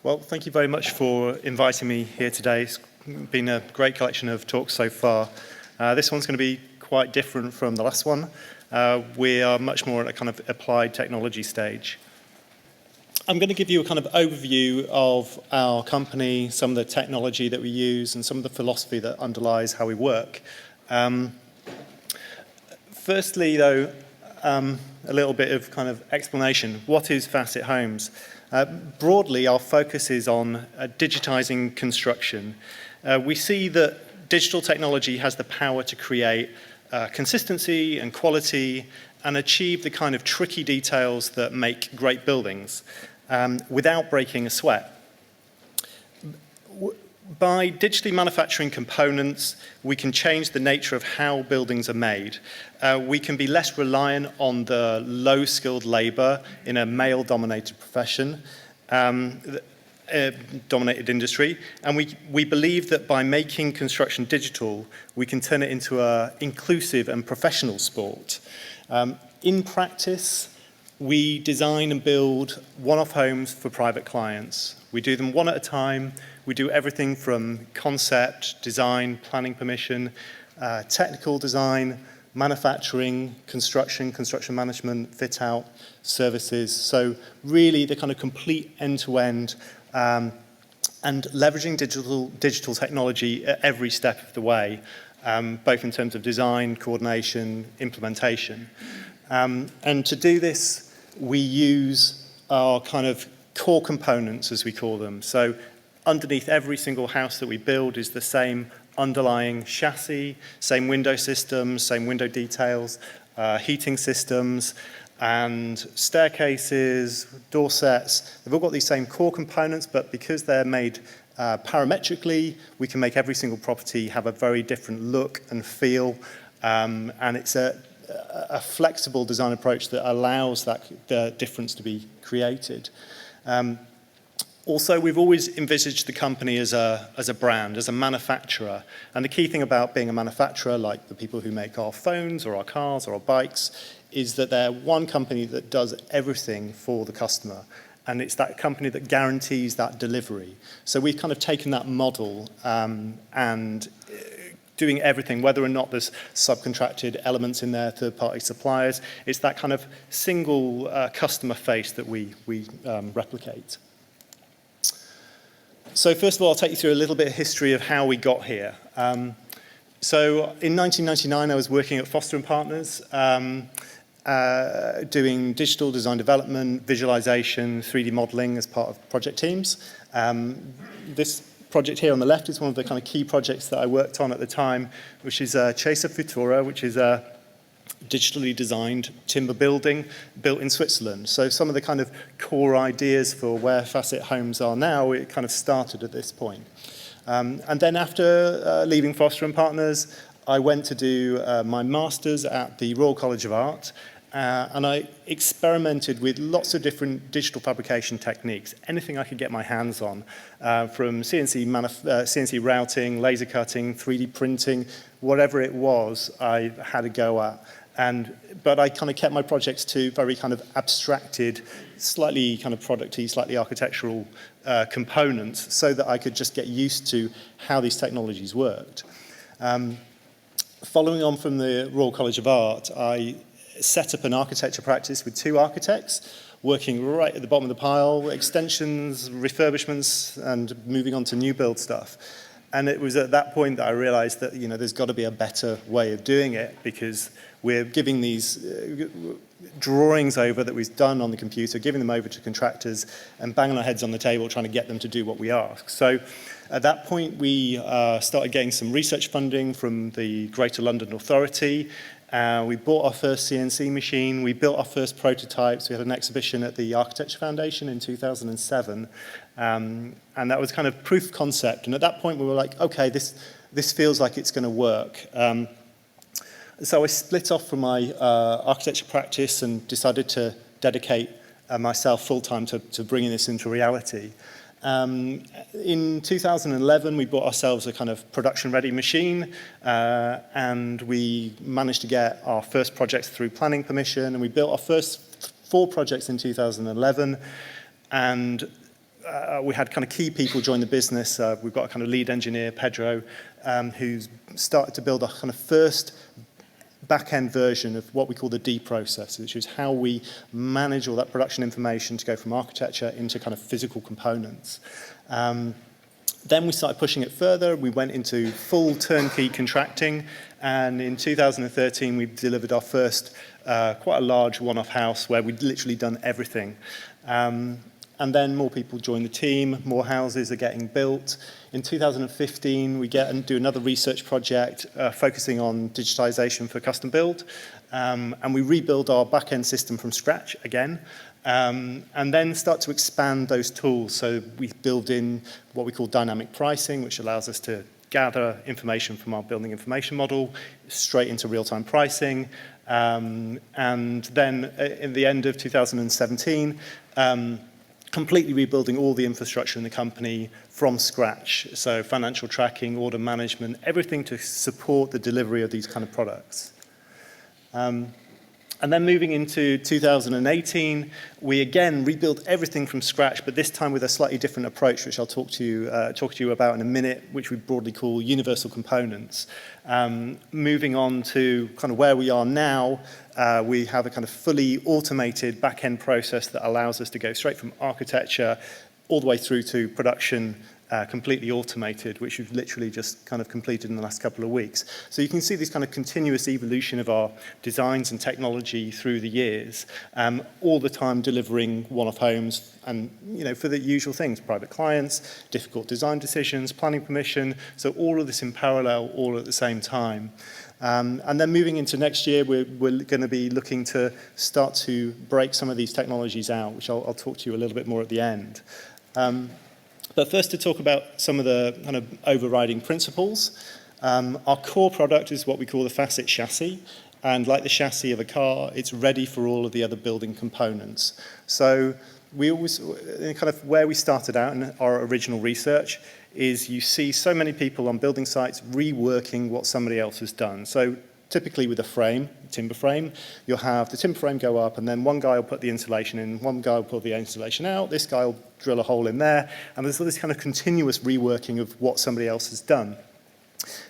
Well, thank you very much for inviting me here today. It's been a great collection of talks so far. This one's going to be quite different from the last one. We are much more at a kind of applied technology stage. I'm going to give you a kind of overview of our company, some of the technology that we use, and some of the philosophy that underlies how we work. Firstly, though, a little bit of kind of explanation. What is Facit Homes? Broadly, our focus is on digitizing construction. We see that digital technology has the power to create consistency and quality and achieve the kind of tricky details that make great buildings without breaking a sweat. By digitally manufacturing components, we can change the nature of how buildings are made. We can be less reliant on the low-skilled labor in a male-dominated profession, dominated industry, and we believe that by making construction digital, we can turn it into an inclusive and professional sport. In practice, we design and build one-off homes for private clients. We do them one at a time. We do everything from concept, design, planning permission, technical design, manufacturing, construction management, fit out, services. So really the kind of complete end-to-end and leveraging digital technology at every step of the way, both in terms of design, coordination, implementation. And to do this, we use our kind of core components, as we call them. So underneath every single house that we build is the same underlying chassis, same window systems, same window details, heating systems, and staircases, door sets. They've all got these same core components, but because they're made parametrically, we can make every single property have a very different look and feel, and it's a flexible design approach that allows the difference to be created. Also, we've always envisaged the company as a brand, as a manufacturer. And the key thing about being a manufacturer, like the people who make our phones or our cars or our bikes, is that they're one company that does everything for the customer. And it's that company that guarantees that delivery. So we've kind of taken that model and doing everything, whether or not there's subcontracted elements in there, third-party suppliers. It's that kind of single customer face that we replicate. So first of all, I'll take you through a little bit of history of how we got here. So in 1999, I was working at Foster & Partners, doing digital design development, visualization, 3D modeling as part of project teams. This project here on the left is one of the kind of key projects that I worked on at the time, which is Chiesa Futura, which is a digitally designed timber building built in Switzerland. So some of the kind of core ideas for where Facit Homes are now, it kind of started at this point. And then after leaving Foster & Partners, I went to do my master's at the Royal College of Art, and I experimented with lots of different digital fabrication techniques, anything I could get my hands on, from CNC routing, laser cutting, 3D printing, whatever it was, I had a go at. But I kind of kept my projects to very kind of abstracted, slightly kind of product-y, slightly architectural components so that I could just get used to how these technologies worked. Following on from the Royal College of Art, I set up an architecture practice with 2 architects working right at the bottom of the pile, extensions, refurbishments, and moving on to new build stuff. And it was at that point that I realized that, you know, there's got to be a better way of doing it, because we're giving these drawings over that we've done on the computer, giving them over to contractors and banging our heads on the table trying to get them to do what we ask. So at that point, we started getting some research funding from the Greater London Authority. We bought our first CNC machine. We built our first prototypes. We had an exhibition at the Architecture Foundation in 2007. And that was kind of proof concept. And at that point, we were like, okay, this feels like it's going to work. So I split off from my architecture practice and decided to dedicate myself full-time to bringing this into reality. In 2011, we bought ourselves a kind of production-ready machine, and we managed to get our first projects through planning permission, and we built our first 4 projects in 2011, and we had kind of key people join the business. We've got a kind of lead engineer, Pedro, who's started to build a kind of first back-end version of what we call the D process, which is how we manage all that production information to go from architecture into kind of physical components. Then we started pushing it further. We went into full turnkey contracting, and in 2013 we delivered our first quite a large one-off house where we'd literally done everything. And then more people join the team, more houses are getting built. In 2015, we get and do another research project focusing on digitization for custom build. And we rebuild our back-end system from scratch again. And then start to expand those tools. So we build in what we call dynamic pricing, which allows us to gather information from our building information model straight into real-time pricing. And then in the end of 2017, completely rebuilding all the infrastructure in the company from scratch. So financial tracking, order management, everything to support the delivery of these kind of products. And then moving into 2018, we again rebuilt everything from scratch, but this time with a slightly different approach, which I'll talk to you about in a minute, which we broadly call universal components. Moving on to kind of where we are now, we have a kind of fully automated back-end process that allows us to go straight from architecture all the way through to production, completely automated, which we've literally just kind of completed in the last couple of weeks. So you can see this kind of continuous evolution of our designs and technology through the years, all the time delivering one-off homes and, you know, for the usual things, private clients, difficult design decisions, planning permission, so all of this in parallel, all at the same time. And then moving into next year, we're going to be looking to start to break some of these technologies out, which I'll talk to you a little bit more at the end. But first to talk about some of the kind of overriding principles. Our core product is what we call the Facit chassis. And like the chassis of a car, it's ready for all of the other building components. So we always, kind of where we started out in our original research is you see so many people on building sites reworking what somebody else has done. So typically with a frame, timber frame, you'll have the timber frame go up and then one guy will put the insulation in, one guy will pull the insulation out, this guy will drill a hole in there, and there's all this kind of continuous reworking of what somebody else has done.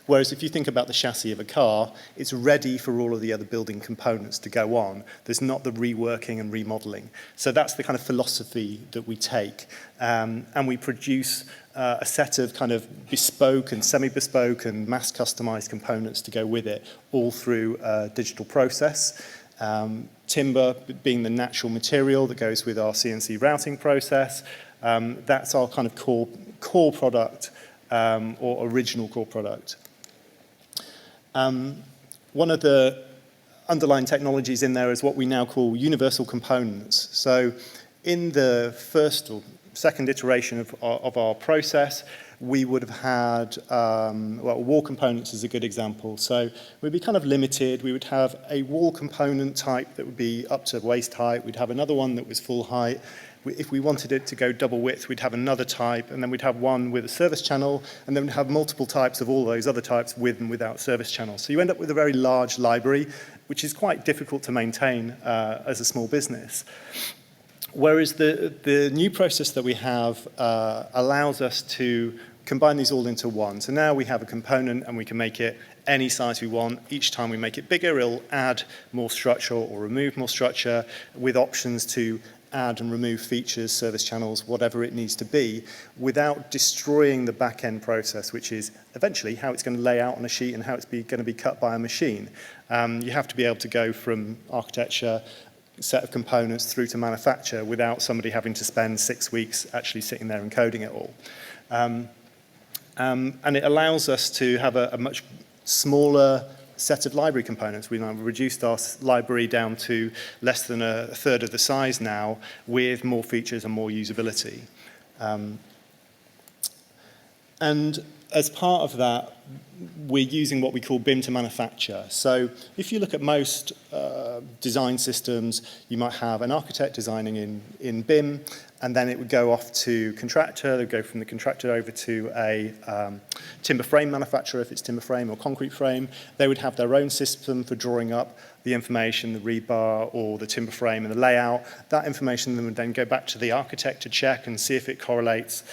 Whereas if you think about the chassis of a car, it's ready for all of the other building components to go on. There's not the reworking and remodeling. So that's the kind of philosophy that we take. And we produce a set of kind of bespoke and semi-bespoke and mass customized components to go with it, all through a digital process. Timber being the natural material that goes with our CNC routing process. That's our kind of core product. Or original core product. One of the underlying technologies in there is what we now call universal components. So in the first or second iteration of our process, we would have had, well, wall components is a good example. So we'd be kind of limited. We would have a wall component type that would be up to waist height. We'd have another one that was full height. If we wanted it to go double width, we'd have another type, and then we'd have one with a service channel, and then we'd have multiple types of all those other types with and without service channels. So you end up with a very large library, which is quite difficult to maintain as a small business. Whereas the new process that we have allows us to combine these all into one. So now we have a component, and we can make it any size we want. Each time we make it bigger, it'll add more structure or remove more structure with options to add and remove features, service channels, whatever it needs to be, without destroying the back-end process, which is eventually how it's going to lay out on a sheet and how it's going to be cut by a machine. You have to be able to go from architecture, set of components, through to manufacture without somebody having to spend 6 weeks actually sitting there and coding it all. And it allows us to have a much smaller set of library components. We've reduced our library down to less than a third of the size now, with more features and more usability. And as part of that, we're using what we call BIM to manufacture. So if you look at most design systems, you might have an architect designing in BIM, and then it would go off to contractor. They'd go from the contractor over to a timber frame manufacturer, if it's timber frame or concrete frame. They would have their own system for drawing up the information, the rebar or the timber frame and the layout. That information then would then go back to the architect to check and see if it correlates.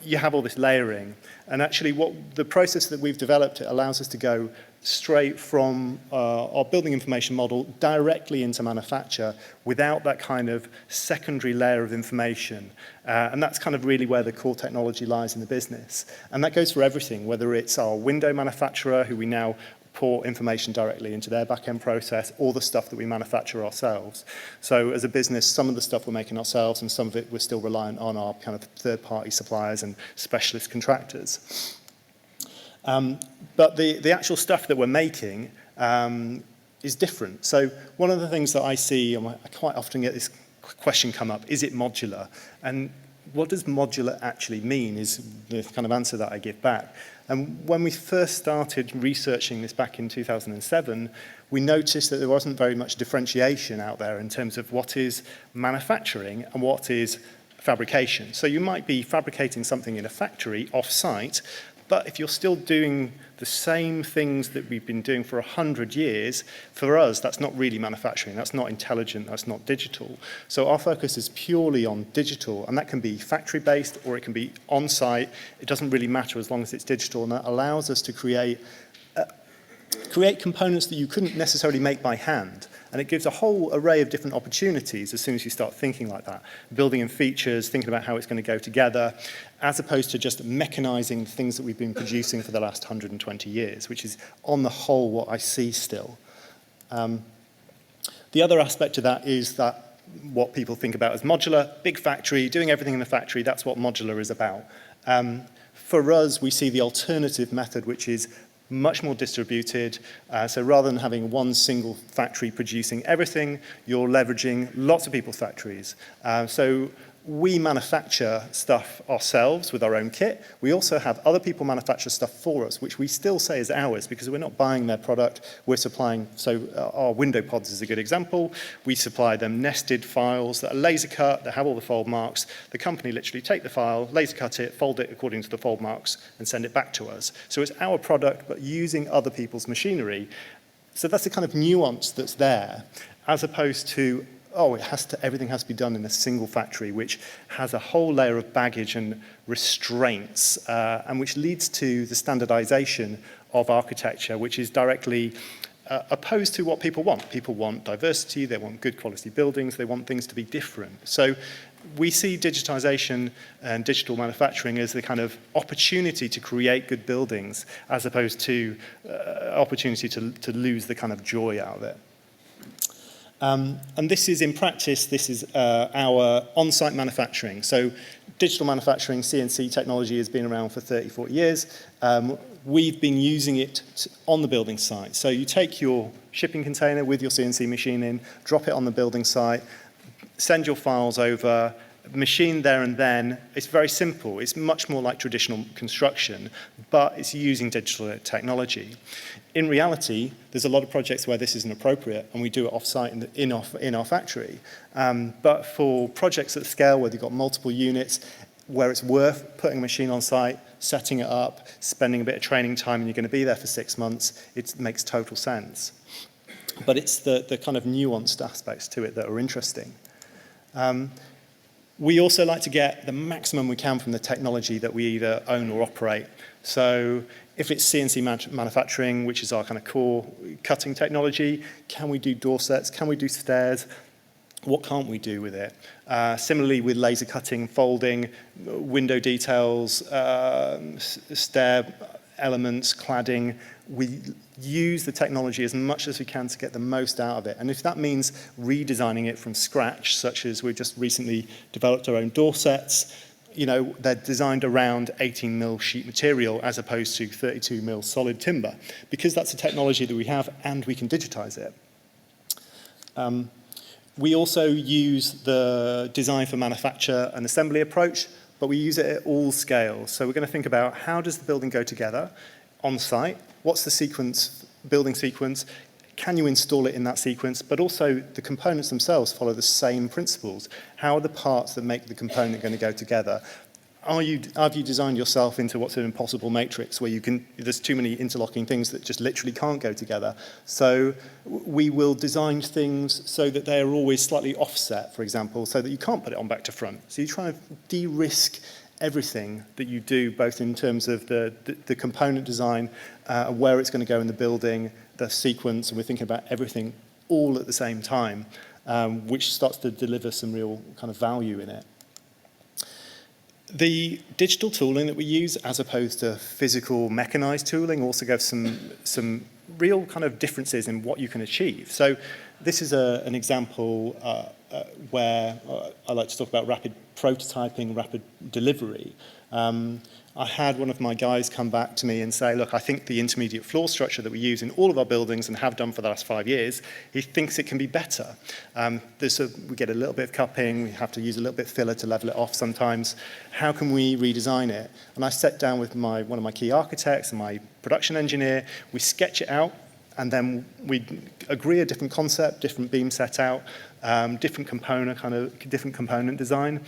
You have all this layering. And actually the process that we've developed, it allows us to go straight from our building information model directly into manufacture without that kind of secondary layer of information. And that's kind of really where the core technology lies in the business. And that goes for everything, whether it's our window manufacturer, who we now pour information directly into their back-end process, or the stuff that we manufacture ourselves. So as a business, some of the stuff we're making ourselves, and some of it we're still reliant on our kind of third-party suppliers and specialist contractors. But the actual stuff that we're making is different. So one of the things that I see, and I quite often get this question come up, is it modular? And what does modular actually mean is the kind of answer that I give back. And when we first started researching this back in 2007, we noticed that there wasn't very much differentiation out there in terms of what is manufacturing and what is fabrication. So you might be fabricating something in a factory off-site, but if you're still doing the same things that we've been doing for 100 years, for us, that's not really manufacturing. That's not intelligent. That's not digital. So our focus is purely on digital, and that can be factory-based or it can be on-site. It doesn't really matter as long as it's digital, and that allows us to create components that you couldn't necessarily make by hand. And it gives a whole array of different opportunities as soon as you start thinking like that. Building in features, thinking about how it's going to go together, as opposed to just mechanizing things that we've been producing for the last 120 years, which is on the whole what I see still. The other aspect of that is that what people think about as modular, big factory, doing everything in the factory, that's what modular is about. For us, we see the alternative method, which is much more distributed. So rather than having one single factory producing everything, you're leveraging lots of people's factories. So we manufacture stuff ourselves with our own kit. We also have other people manufacture stuff for us, which we still say is ours because we're not buying their product, we're supplying. So our window pods is a good example. We supply them nested files that are laser cut, that have all the fold marks. The company literally take the file, laser cut it, fold it according to the fold marks, and send it back to us. So it's our product, but using other people's machinery. So that's the kind of nuance that's there, as opposed to everything has to be done in a single factory, which has a whole layer of baggage and restraints, and which leads to the standardization of architecture, which is directly opposed to what people want. People want diversity, they want good quality buildings, they want things to be different. So we see digitization and digital manufacturing as the kind of opportunity to create good buildings, as opposed to opportunity to lose the kind of joy out of it. And this is, in practice, this is our on-site manufacturing. So digital manufacturing, CNC technology has been around for 30, 40 years. We've been using it on the building site. So you take your shipping container with your CNC machine in, drop it on the building site, send your files over, machine there and then. It's very simple. It's much more like traditional construction, but it's using digital technology. In reality, there's a lot of projects where this isn't appropriate, and we do it off-site in our factory. But for projects at scale where you've got multiple units, where it's worth putting a machine on site, setting it up, spending a bit of training time, and you're going to be there for 6 months, it makes total sense. But it's the kind of nuanced aspects to it that are interesting. We also like to get the maximum we can from the technology that we either own or operate. So if it's CNC manufacturing, which is our kind of core cutting technology, can we do door sets? Can we do stairs? What can't we do with it? Similarly with laser cutting, folding, window details, stair elements, cladding, we use the technology as much as we can to get the most out of it. And if that means redesigning it from scratch, such as we've just recently developed our own door sets, you know, they're designed around 18 mil sheet material as opposed to 32 mil solid timber, because that's a technology that we have and we can digitize it. We also use the design for manufacture and assembly approach, but we use it at all scales. So we're going to think about how does the building go together on site? What's the sequence, building sequence? can you install it in that sequence? But also the components themselves follow the same principles. How are the parts that make the component going to go together? Have you designed yourself into what's an impossible matrix where there's too many interlocking things that just literally can't go together? So we will design things so that they are always slightly offset, for example, so that you can't put it on back to front. So you try to de-risk everything that you do, both in terms of the component design, where it's going to go in the building, the sequence, and we're thinking about everything all at the same time, which starts to deliver some real kind of value in it. The digital tooling that we use, as opposed to physical mechanized tooling, also gives some real kind of differences in what you can achieve. So this is an example where I like to talk about rapid prototyping, rapid delivery. I had one of my guys come back to me and say, look, I think the intermediate floor structure that we use in all of our buildings and have done for the last 5 years, he thinks it can be better. We get a little bit of cupping, we have to use a little bit of filler to level it off sometimes. How can we redesign it? And I sat down with one of my key architects and my production engineer, we sketch it out, and then we agree a different concept, different beam set out, different component design.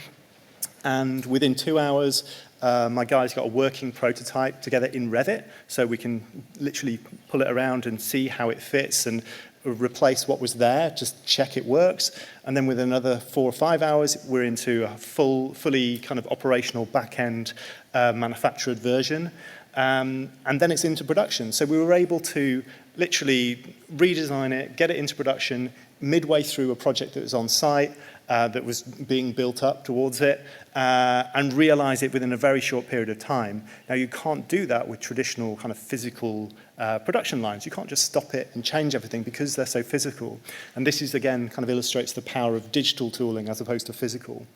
And within 2 hours, my guys got a working prototype together in Revit, so we can literally pull it around and see how it fits and replace what was there, just check it works. And then with another 4 or 5 hours, we're into a fully kind of operational back-end manufactured version. And then it's into production. So we were able to literally redesign it, get it into production midway through a project that was on site, that was being built up towards it, and realize it within a very short period of time. Now, you can't do that with traditional kind of physical production lines. You can't just stop it and change everything because they're so physical. And this is, again, kind of illustrates the power of digital tooling as opposed to physical.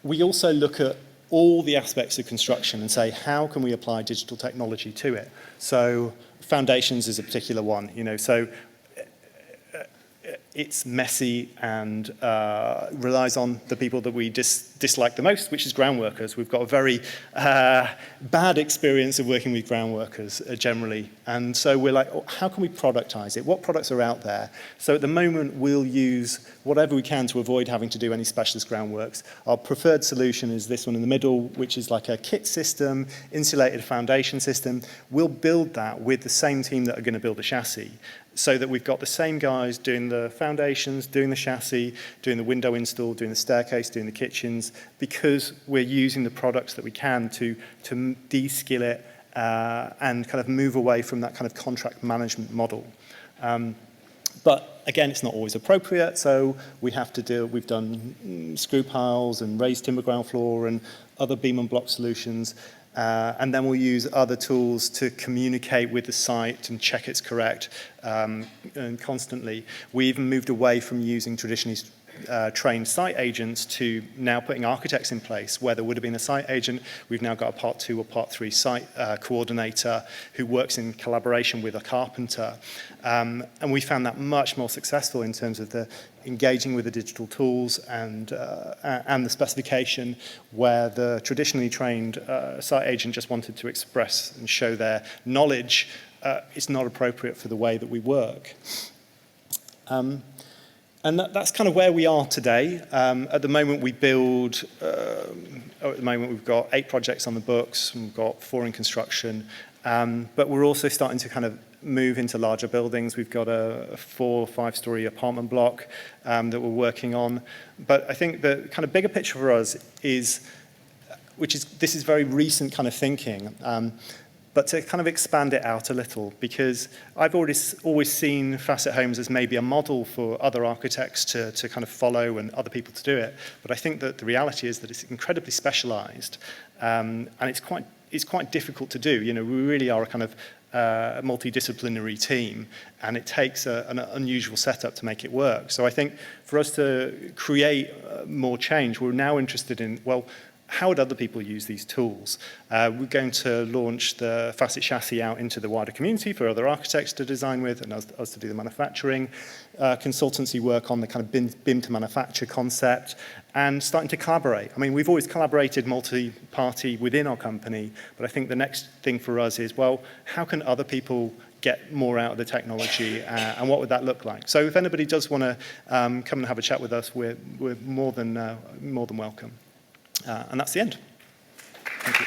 We also look at all the aspects of construction and say, how can we apply digital technology to it? So foundations is a particular one, so it's messy and relies on the people that we dislike the most, which is ground workers. We've got a very bad experience of working with ground workers generally. And so we're like, how can we productize it? What products are out there? So at the moment, we'll use whatever we can to avoid having to do any specialist groundworks. Our preferred solution is this one in the middle, which is like a kit system, insulated foundation system. We'll build that with the same team that are going to build the chassis, so that we've got the same guys doing the foundations, doing the chassis, doing the window install, doing the staircase, doing the kitchens, because we're using the products that we can to de-skill it and kind of move away from that kind of contract management model. But again, it's not always appropriate, so we've done screw piles and raised timber ground floor and other beam and block solutions. And then we'll use other tools to communicate with the site and check it's correct and constantly. We even moved away from using traditionally trained site agents to now putting architects in place. Where there would have been a site agent, we've now got a Part 2 or Part 3 site coordinator who works in collaboration with a carpenter. And we found that much more successful in terms of the engaging with the digital tools and the specification, where the traditionally trained site agent just wanted to express and show their knowledge. It's not appropriate for the way that we work. And that's kind of where we are today. At the moment, we've got 8 projects on the books, and we've got 4 in construction. But we're also starting to kind of move into larger buildings. We've got a 4 or 5-story apartment block that we're working on. But I think the kind of bigger picture for us is this is very recent kind of thinking. But to kind of expand it out a little, because I've always seen Facit Homes as maybe a model for other architects to kind of follow and other people to do it. But I think that the reality is that it's incredibly specialized, and it's quite difficult to do. We really are a kind of multidisciplinary team, and it takes an unusual setup to make it work. So I think for us to create more change, we're now interested in, well, how would other people use these tools? We're going to launch the Facit chassis out into the wider community for other architects to design with and us to do the manufacturing, consultancy work on the kind of BIM to manufacture concept, and starting to collaborate. I mean, we've always collaborated multi-party within our company, but I think the next thing for us is, well, how can other people get more out of the technology, and what would that look like? So if anybody does want to come and have a chat with us, we're more than welcome. And that's the end. Thank you.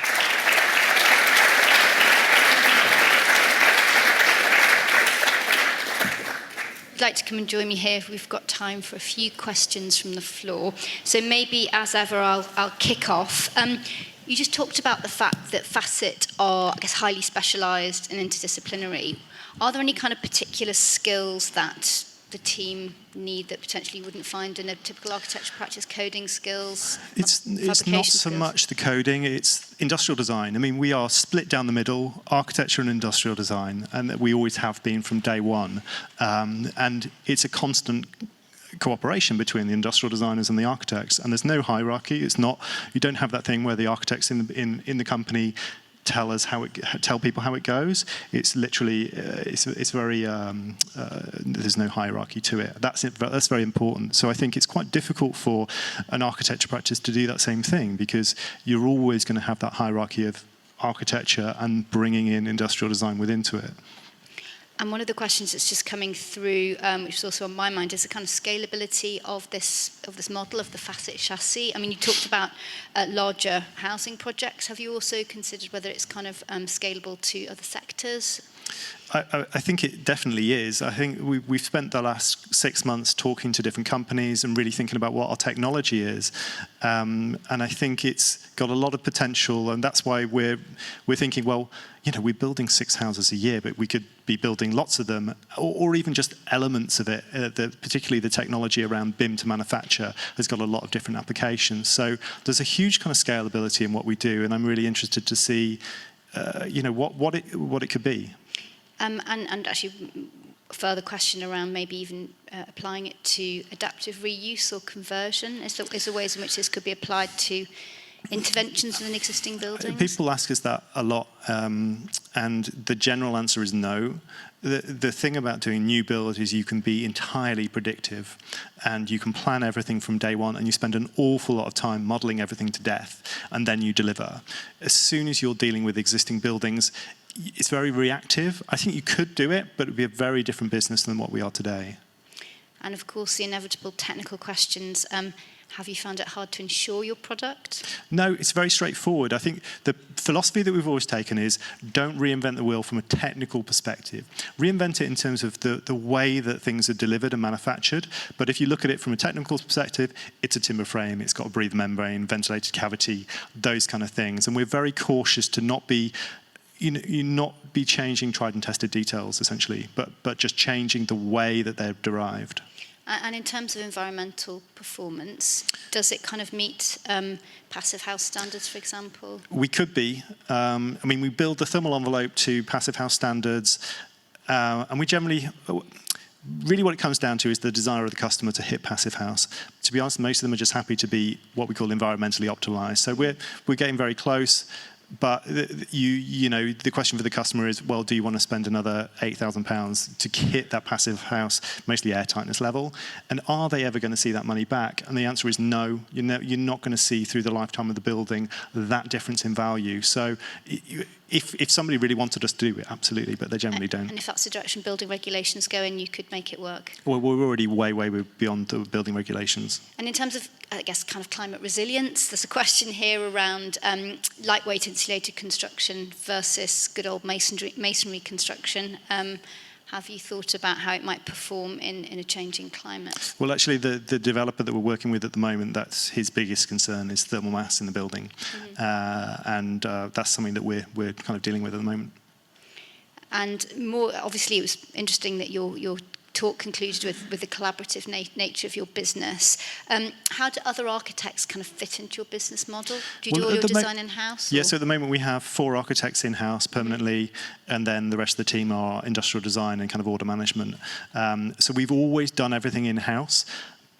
If you'd like to come and join me here, we've got time for a few questions from the floor. So maybe, as ever, I'll kick off. You just talked about the fact that Facit are, I guess, highly specialised and interdisciplinary. Are there any kind of particular skills that the team need that potentially you wouldn't find in a typical architecture practice? Coding skills? It's not so much the coding, it's industrial design. I mean, we are split down the middle, architecture and industrial design, and we always have been from day one. And it's a constant cooperation between the industrial designers and the architects, and there's no hierarchy. It's not, you don't have that thing where the architects in the company tell people how it goes. It's literally it's very there's no hierarchy to it. That's very important. So I think it's quite difficult for an architecture practice to do that same thing, because you're always going to have that hierarchy of architecture and bringing in industrial design within to it. And one of the questions that's just coming through, which is also on my mind, is the kind of scalability of this model, of the Facit chassis. I mean, you talked about larger housing projects. Have you also considered whether it's kind of scalable to other sectors? I think it definitely is. I think we've spent the last 6 months talking to different companies and really thinking about what our technology is. And I think it's got a lot of potential, and that's why we're thinking, well, we're building 6 houses a year, but we could be building lots of them, or even just elements of it. Particularly the technology around BIM to manufacture has got a lot of different applications. So there's a huge kind of scalability in what we do, and I'm really interested to see, what it could be. And actually, a further question around maybe even applying it to adaptive reuse or conversion. Is there ways in which this could be applied to interventions in existing buildings? People ask us that a lot, and the general answer is no. The thing about doing new build is you can be entirely predictive, and you can plan everything from day one, and you spend an awful lot of time modelling everything to death, and then you deliver. As soon as you're dealing with existing buildings, it's very reactive. I think you could do it, but it would be a very different business than what we are today. And of course, the inevitable technical questions. Have you found it hard to insure your product? No, it's very straightforward. I think the philosophy that we've always taken is don't reinvent the wheel from a technical perspective. Reinvent it in terms of the way that things are delivered and manufactured. But if you look at it from a technical perspective, it's a timber frame, it's got a breather membrane, ventilated cavity, those kind of things. And we're very cautious to not be changing tried and tested details, essentially, but just changing the way that they're derived. And in terms of environmental performance, does it kind of meet passive house standards, for example? We could be. We build the thermal envelope to passive house standards, and we generally... Really what it comes down to is the desire of the customer to hit passive house. To be honest, most of them are just happy to be what we call environmentally optimized. So we're getting very close. But the question for the customer is, well, do you want to spend another £8,000 to hit that passive house, mostly air tightness level? And are they ever going to see that money back? And the answer is no. You're not going to see through the lifetime of the building that difference in value. So if somebody really wanted us to do it, absolutely, but they generally don't. And if that's the direction building regulations go in, you could make it work? Well, we're already way beyond the building regulations. And in terms of, I guess, kind of climate resilience, there's a question here around lightweight insulated construction versus good old masonry construction. Have you thought about how it might perform in a changing climate? Well, actually, the developer that we're working with at the moment, that's his biggest concern is thermal mass in the building. Mm-hmm. And that's something that we're kind of dealing with at the moment. And more, obviously, it was interesting that your talk concluded with the collaborative nature of your business. How do other architects kind of fit into your business model? Do you do all your design in-house? Yes, so at the moment we have 4 architects in-house permanently, and then the rest of the team are industrial design and kind of order management. So we've always done everything in-house,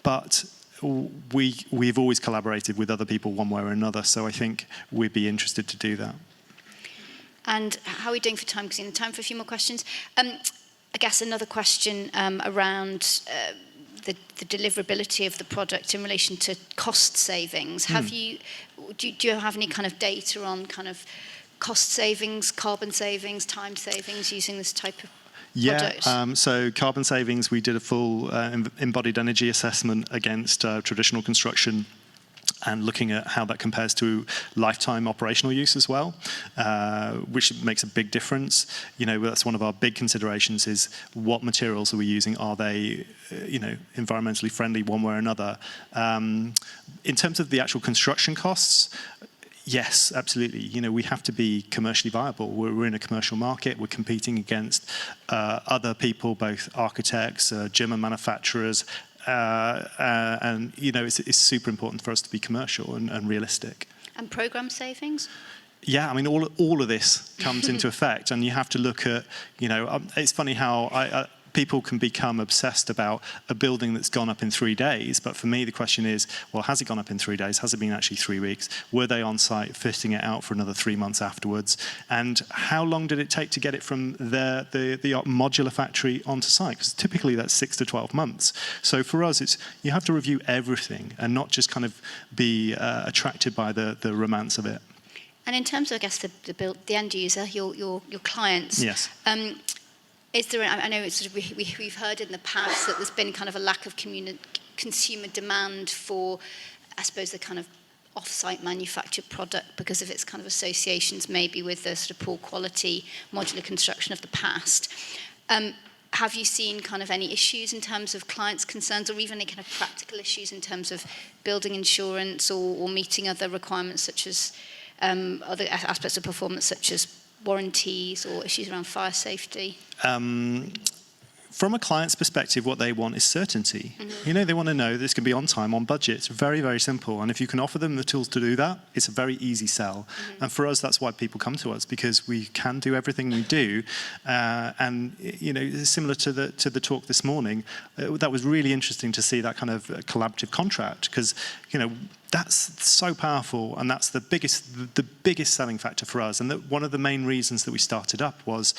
but we've always collaborated with other people one way or another, so I think we'd be interested to do that. And how are we doing for time? Because in time for a few more questions. I guess another question around the deliverability of the product in relation to cost savings. Do you have any kind of data on kind of cost savings, carbon savings, time savings using this type of product? So carbon savings, we did a full embodied energy assessment against traditional construction, and looking at how that compares to lifetime operational use as well, which makes a big difference. You know, that's one of our big considerations, is what materials are we using? Are they, you know, environmentally friendly one way or another? In terms of the actual construction costs, yes, absolutely. You know, we have to be commercially viable. We're in a commercial market. We're competing against other people, both architects, German manufacturers, and you know, it's super important for us to be commercial and realistic. And program savings? Yeah, I mean, all of this comes into effect, and you have to look at, you know, it's funny how people can become obsessed about a building that's gone up in 3 days, but for me the question is, well, has it gone up in 3 days? Has it been actually 3 weeks? Were they on site fitting it out for another 3 months afterwards? And how long did it take to get it from the modular factory onto site? Because typically that's 6 to 12 months. So for us, it's, you have to review everything and not just kind of be attracted by the romance of it. And in terms of, I guess, the end user, your clients. Yes. Is there? I know it's sort of, we've heard in the past that there's been kind of a lack of consumer demand for, I suppose, the kind of off-site manufactured product because of its kind of associations maybe with the sort of poor quality modular construction of the past. Have you seen kind of any issues in terms of clients' concerns, or even any kind of practical issues in terms of building insurance or meeting other requirements such as other aspects of performance such as warranties or issues around fire safety? From a client's perspective, what they want is certainty. Mm-hmm. You know, they want to know this can be on time, on budget. It's very, very simple. And if you can offer them the tools to do that, it's a very easy sell. Mm-hmm. And for us, that's why people come to us, because we can do everything we do. And, you know, similar to the talk this morning, that was really interesting to see that kind of collaborative contract, because, you know, that's so powerful, and that's the biggest selling factor for us. And that one of the main reasons that we started up was,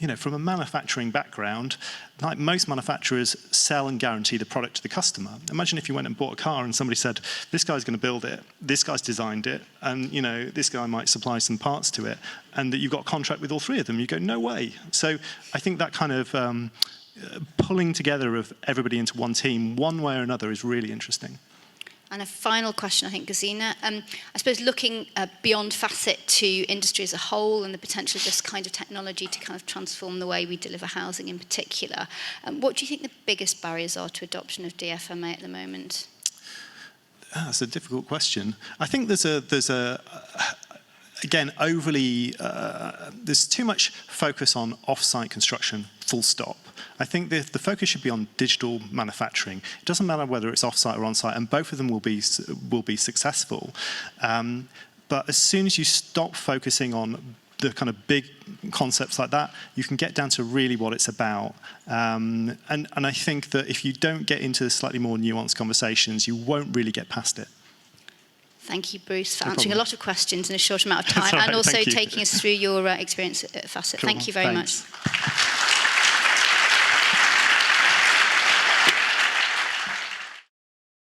you know, from a manufacturing background, like most manufacturers sell and guarantee the product to the customer. Imagine if you went and bought a car and somebody said, this guy's going to build it, this guy's designed it, and, you know, this guy might supply some parts to it, and that you've got a contract with all three of them. You go, no way. So I think that kind of pulling together of everybody into one team, one way or another, is really interesting. And a final question, I think, Gesine. I suppose looking beyond Facit to industry as a whole and the potential of this kind of technology to kind of transform the way we deliver housing in particular, what do you think the biggest barriers are to adoption of DFMA at the moment? That's a difficult question. I think there's again, there's too much focus on off-site construction, full stop. I think the focus should be on digital manufacturing. It doesn't matter whether it's off-site or on-site, and both of them will be successful. But as soon as you stop focusing on the kind of big concepts like that, you can get down to really what it's about. And I think that if you don't get into slightly more nuanced conversations, you won't really get past it. Thank you, Bruce, for answering a lot of questions in a short amount of time, and also taking us through your experience at Facit. Cool. Thank you very much.